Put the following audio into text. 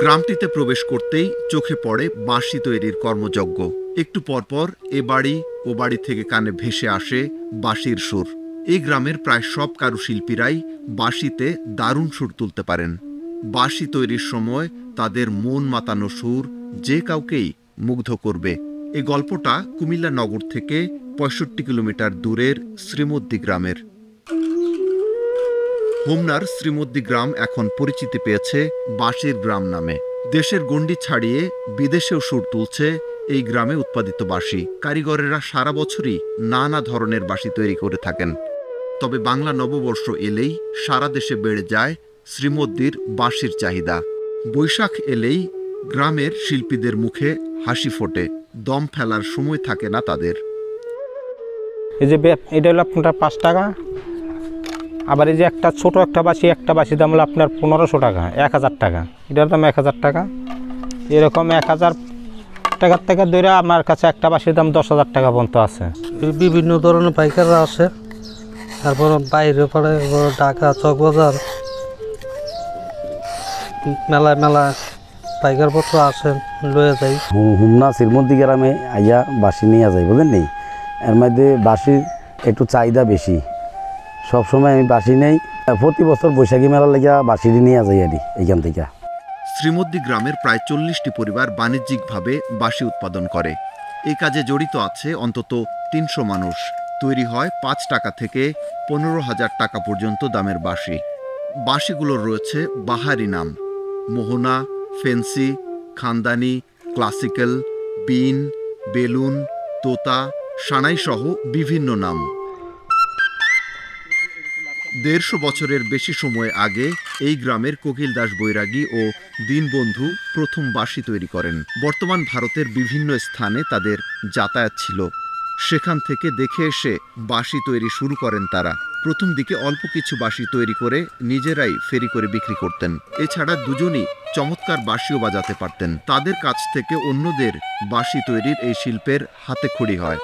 গ্রামটিতে প্রবেশ করতেই চোখে পড়ে বাঁশি তৈরির কর্মযজ্ঞ। একটু পরপর এ বাড়ি ও বাড়ি থেকে কানে ভেসে আসে বাঁশির সুর। এই গ্রামের প্রায় সব কারুশিল্পীরাই বাঁশিতে দারুণ সুর তুলতে পারেন। বাঁশি তৈরির সময় তাদের মন মাতানো সুর যে কাউকেই মুগ্ধ করবে। এই গল্পটা কুমিল্লা নগর থেকে ৬৫ কিলোমিটার দূরের শ্রীমদ্দি গ্রামের। হোমনার শ্রীমদ্দি গ্রাম এখন পরিচিতি পেয়েছে বাঁশির গ্রাম নামে। দেশের গণ্ডি ছাড়িয়ে বিদেশেও সুর তুলছে এই গ্রামে উৎপাদিত বাঁশি। কারিগরেরা সারা বছরই নানা ধরনের বাঁশি তৈরি করে থাকেন। তবে বাংলা নববর্ষ এলেই সারা দেশে বেড়ে যায় শ্রীমদ্দির বাঁশির চাহিদা। বৈশাখ এলেই গ্রামের শিল্পীদের মুখে হাসি ফোটে, দম ফেলার সময় থাকে না তাদের। এই যে এটা হলো আপনার ৫ টাকা, আবার এই যে একটা ছোট একটা বাঁশি দাম হলো আপনার ১৫০০ টাকা, ১০০০ টাকা। এটার দাম ১০০০ টাকা। এরকম ১০০০ টাকার থেকে ধরে আমার কাছে একটা বাঁশির দাম ১০,০০০ টাকা পর্যন্ত আছে। বিভিন্ন ধরনের পাইকাররা আসে, তারপর বাইরে পড়ে ঢাকা চকবাজার মেলা পাইকারপত্র আসে, লয়ে যাই। হোমনা শ্রীমদ্দি গ্রামে আইয়া বাঁশি নিয়ে যাই, বুঝলেন নি। এর মধ্যে বাঁশির একটু চাহিদা বেশি। সবসময় আমি বাঁশি নেই, প্রতি বছর বৈশাখী মেলার লেগে বাঁশি নিয়ে যাই আর এইখান থেকে। শ্রীমদ্দি গ্রামের প্রায় ৪০টি পরিবার বাণিজ্যিকভাবে বাঁশি উৎপাদন করে। এই কাজে জড়িত আছে অন্তত ৩০০ মানুষ। তৈরি হয় ৫ টাকা থেকে ১৫,০০০ টাকা পর্যন্ত দামের বাঁশি। বাঁশিগুলোর রয়েছে বাহারি নাম: মোহনা, ফেন্সি, খানদানি, ক্লাসিক্যাল, বিন, বেলুন, তোতা, সানাই সহ বিভিন্ন নাম। ১৫০ বছরের বেশি সময় আগে এই গ্রামের কোকিল দাস বৈরাগী ও দীনবন্ধু প্রথম বাঁশি তৈরি করেন। বর্তমান ভারতের বিভিন্ন স্থানে তাদের যাতায়াত ছিল। সেখান থেকে দেখে এসে বাঁশি তৈরি শুরু করেন তারা। প্রথম দিকে অল্প কিছু বাঁশি তৈরি করে নিজেরাই ফেরি করে বিক্রি করতেন। এছাড়া দুজনই চমৎকার বাঁশিও বাজাতে পারতেন। তাদের কাছ থেকে অন্যদের বাঁশি তৈরির এই শিল্পের হাতেখড়ি হয়।